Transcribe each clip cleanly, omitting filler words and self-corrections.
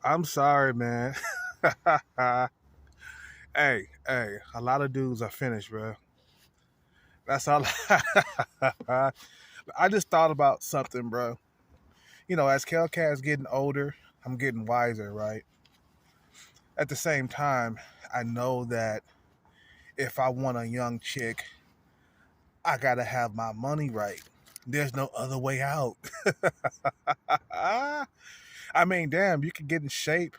I'm sorry, man. Hey, a lot of dudes are finished, bro. That's all. I just thought about something, bro. As Kelcat's getting older, I'm getting wiser, right? At the same time, I know that if I want a young chick, I gotta have my money right. There's no other way out. I mean, damn, you can get in shape,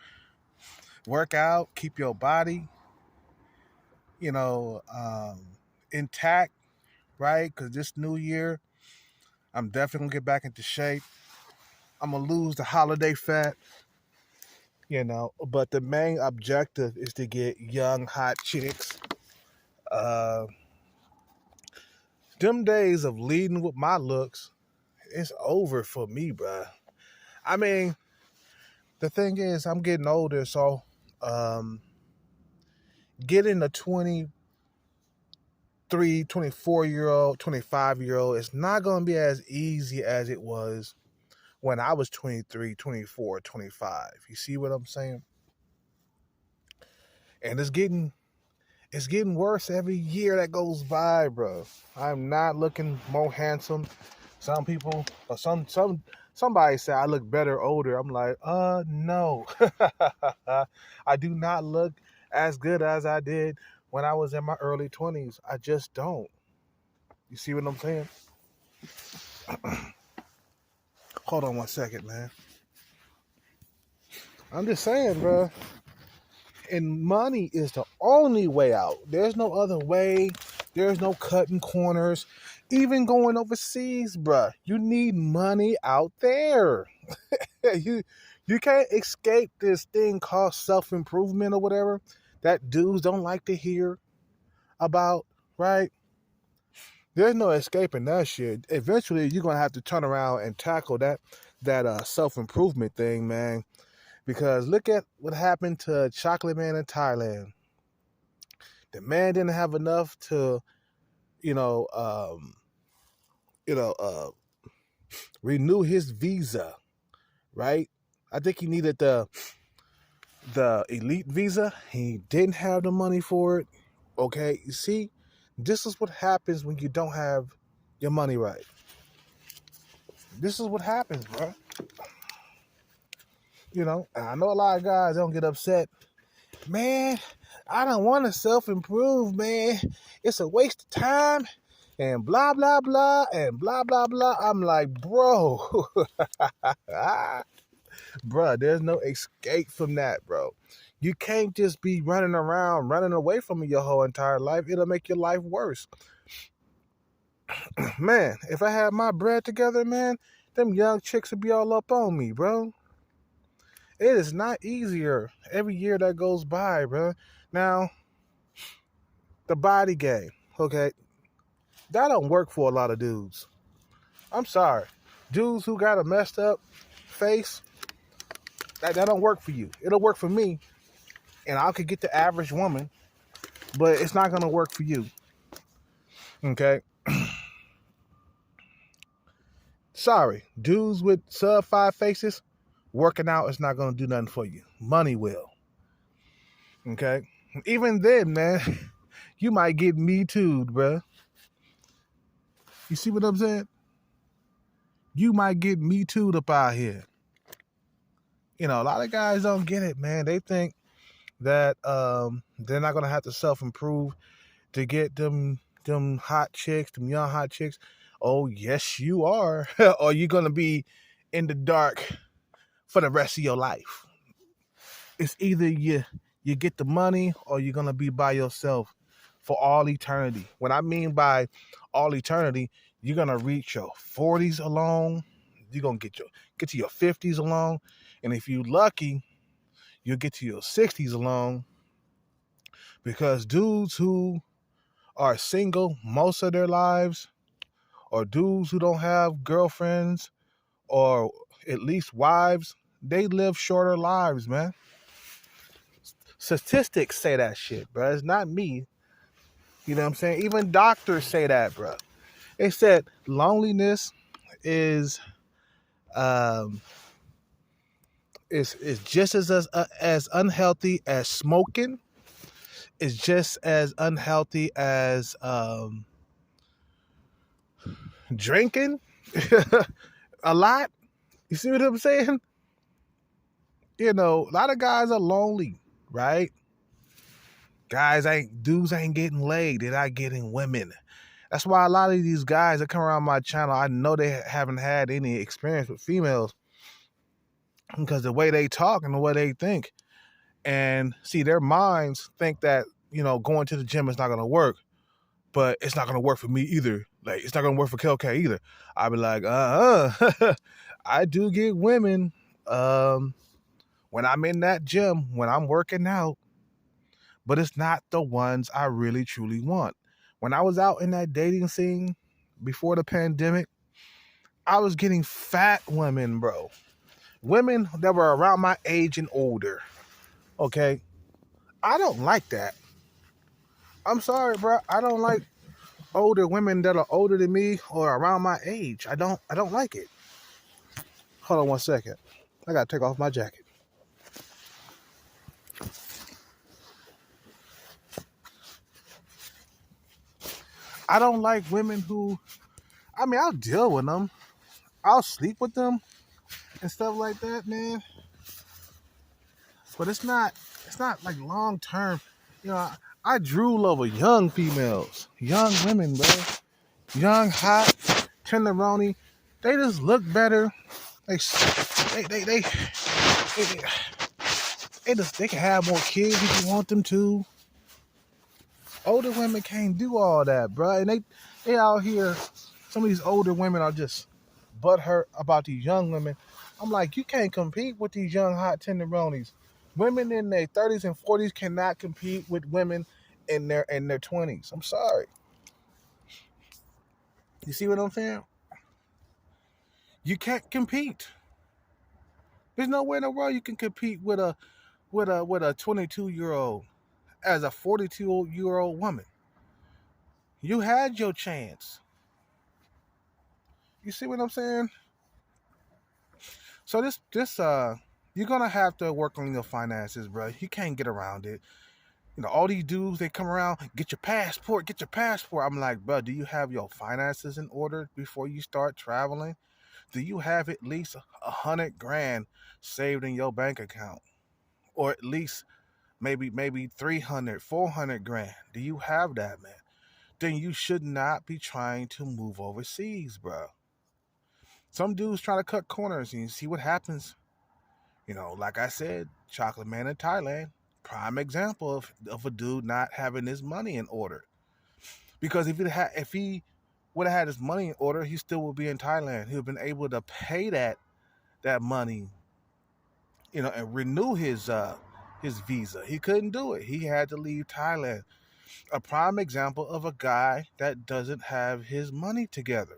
work out, keep your body, you know, intact, right? Because this new year, I'm definitely gonna get back into shape. I'm gonna lose the holiday fat, but the main objective is to get young, hot chicks. Uh, them days of leading with my looks, it's over for me, bruh. I mean, the thing is, I'm getting older, so um, getting a 23, 24-year old, 25-year old is not gonna be as easy as it was when I was 23, 24, 25. You see what I'm saying? And it's getting worse every year that goes by, bro. I'm not looking more handsome. Some people or somebody say I look better older. I'm like, no. I do not look as good as I did when I was in my early 20s. I just don't. You see what I'm saying? Hold on one second, man. I'm just saying, bro. And money is the only way out. There's no other way. There's no cutting corners. Even going overseas, bruh, you need money out there. you can't escape this thing called self-improvement or whatever that dudes don't like to hear about, right? There's no escaping that shit. Eventually, you're gonna have to turn around and tackle that self-improvement thing, man. Because look at what happened to Chocolate Man in Thailand. The man didn't have enough to, you know, um, you know, uh, renew his visa, right? I think he needed the elite visa. He didn't have the money for it. Okay, you see, this is what happens when you don't have your money right. This is what happens, bro. And I know a lot of guys don't get upset. Man, I don't want to self improve, man. It's a waste of time and blah blah blah and blah blah blah. I'm like, bro, bro, there's no escape from that, bro. You can't just be running around, running away from it your whole entire life. It'll make your life worse. Man, if I had my bread together, man, them young chicks would be all up on me, bro. It is not easier every year that goes by, bro. Now, the body game, okay, that don't work for a lot of dudes. I'm sorry. Dudes who got a messed up face, that don't work for you. It'll work for me, and I could get the average woman, but it's not gonna work for you. Okay? Sorry. Dudes with sub five faces, working out is not gonna do nothing for you. Money will. Okay? Even then, man, you might get me too, bruh. You see what I'm saying? You might get me too up out here. A lot of guys don't get it, man. They think that they're not gonna have to self improve to get them hot chicks, them young hot chicks. Oh yes, you are. Or you're gonna be in the dark for the rest of your life. It's either you get the money or you're gonna be by yourself for all eternity. What I mean by all eternity, you're gonna reach your 40s alone. You're gonna get to your 50s alone, and if you're lucky, you'll get to your 60s alone. Because dudes who are single most of their lives, or dudes who don't have girlfriends or at least wives, they live shorter lives, man. Statistics say that shit, bro. It's not me. You know what I'm saying? Even doctors say that, bro. They said loneliness is um It's just as unhealthy as smoking. It's just as unhealthy as drinking a lot. You see what I'm saying? You know, a lot of guys are lonely, right? Dudes ain't getting laid. They're not getting women. That's why a lot of these guys that come around my channel, I know they haven't had any experience with females because the way they talk and the way they think. And see, their minds think that, going to the gym is not going to work, but it's not going to work for me either. Like, it's not going to work for KLK either. I'd be like, I do get women when I'm in that gym, when I'm working out, but it's not the ones I really truly want. When I was out in that dating scene before the pandemic, I was getting fat women, bro. Women that were around my age and older. Okay? I don't like that. I'm sorry, bro. I don't like older women that are older than me or around my age. I don't like it. Hold on one second. I gotta take off my jacket. I don't like women who, I'll deal with them. I'll sleep with them and stuff like that, man. But it's not like long term. I drool over young females, young women, bro. Young, hot, tenderoni. They just look better. They they can have more kids if you want them to. Older women can't do all that, bro. And they out here. Some of these older women are just butthurt about these young women. I'm like, you can't compete with these young hot tenderonis. Women in their 30s and 40s cannot compete with women in their 20s. I'm sorry. You see what I'm saying? You can't compete. There's no way in the world you can compete with a 22-year-old as a 42-year-old woman. You had your chance. You see what I'm saying? So this you're gonna have to work on your finances, bro. You can't get around it. All these dudes, they come around, get your passport. I'm like, bro, do you have your finances in order before you start traveling? Do you have at least 100 grand saved in your bank account? Or at least maybe 300, 400 grand? Do you have that, man? Then you should not be trying to move overseas, bro. Some dudes try to cut corners and you see what happens. Like I said, Chocolate Man in Thailand, prime example of a dude not having his money in order. Because if he would have had his money in order, he still would be in Thailand. He would have been able to pay that money, and renew his visa. He couldn't do it. He had to leave Thailand. A prime example of a guy that doesn't have his money together.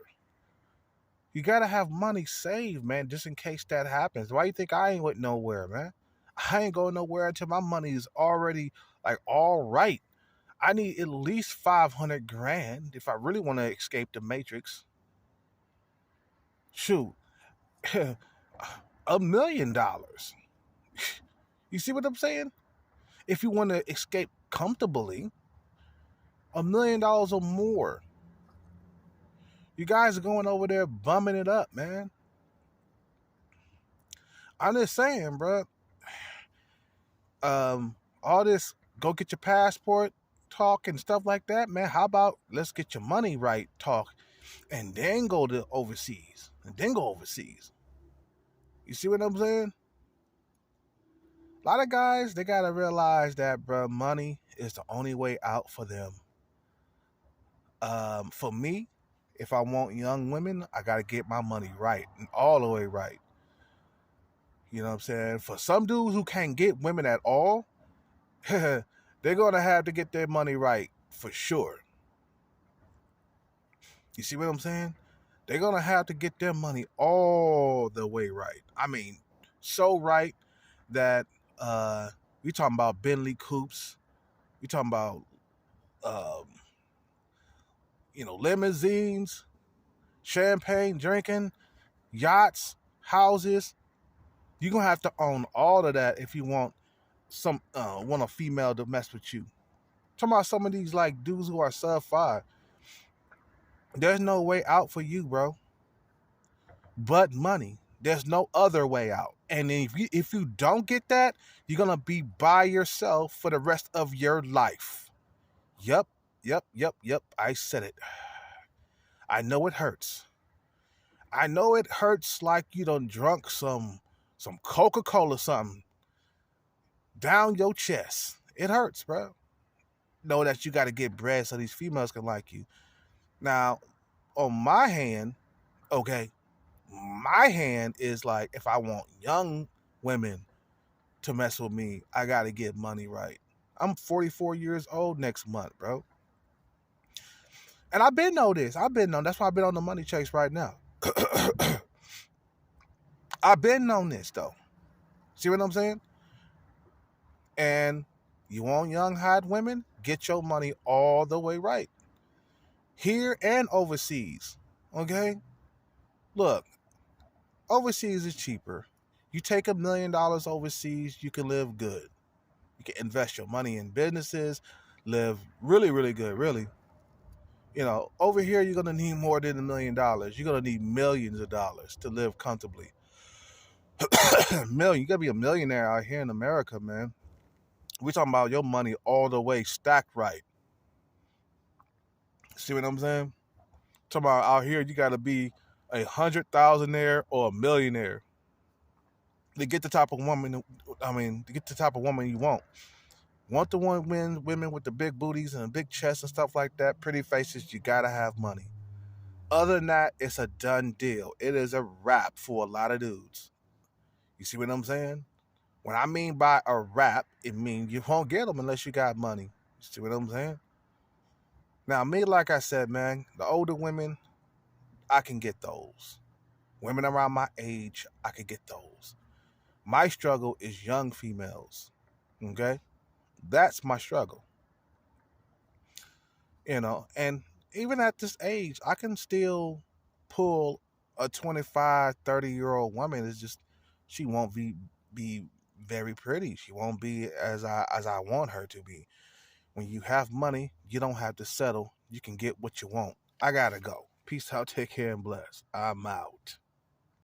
You gotta have money saved, man, just in case that happens. Why you think I ain't went nowhere, man? I ain't going nowhere until my money is already like all right. I need at least 500 grand if I really want to escape the matrix. Shoot, $1 million. You see what I'm saying? If you want to escape comfortably, $1 million or more. You guys are going over there bumming it up, man. I'm just saying, bro. All this go get your passport talk and stuff like that, man. How about let's get your money right talk and then go to overseas and then go overseas. You see what I'm saying? A lot of guys, they gotta realize that, bro, money is the only way out for them. For me, if I want young women, I gotta get my money right and all the way right. You know what I'm saying? For some dudes who can't get women at all, they're gonna have to get their money right for sure. You see what I'm saying? They're gonna have to get their money all the way right. So right that we talking about Bentley coupes, we talking about um, limousines, champagne drinking, yachts, houses. You're gonna have to own all of that if you want a female to mess with you. Talking about some of these like dudes who are sub 5. There's no way out for you, bro. But money. There's no other way out. And if you don't get that, you're gonna be by yourself for the rest of your life. Yep, yep. I said it. I know it hurts. I know it hurts like you done drunk some Coca-Cola something down your chest. It hurts, bro. Know that you got to get bread so these females can like you. Now, on my hand, okay, my hand is like if I want young women to mess with me, I got to get money right. I'm 44 years old next month, bro. And I've been on this. That's why I've been on the money chase right now. I've been on this though. See what I'm saying? And you want young hot women? Get your money all the way right. Here and overseas. Okay? Look, overseas is cheaper. You take $1 million overseas, you can live good. You can invest your money in businesses, live really, really good, really. Over here you're gonna need more than $1 million. You're gonna need millions of dollars to live comfortably. Million, you gotta be a millionaire out here in America, man. We're talking about your money all the way stacked right. See what I'm saying? Talking about out here, you gotta be 100,000aire or a millionaire to get the type of woman. To get the type of woman you want. Want the women with the big booties and the big chests and stuff like that, pretty faces. You gotta have money. Other than that, it's a done deal. It is a wrap for a lot of dudes. You see what I'm saying? When I mean by a wrap, it means you won't get them unless you got money. You see what I'm saying? Now, me, like I said, man, the older women, I can get those. Women around my age, I can get those. My struggle is young females. Okay? That's my struggle. And even at this age, I can still pull a 25, 30-year-old woman. It's just she won't be very pretty. She won't be as I want her to be. When you have money, you don't have to settle. You can get what you want. I gotta go. Peace out, take care, and bless. I'm out.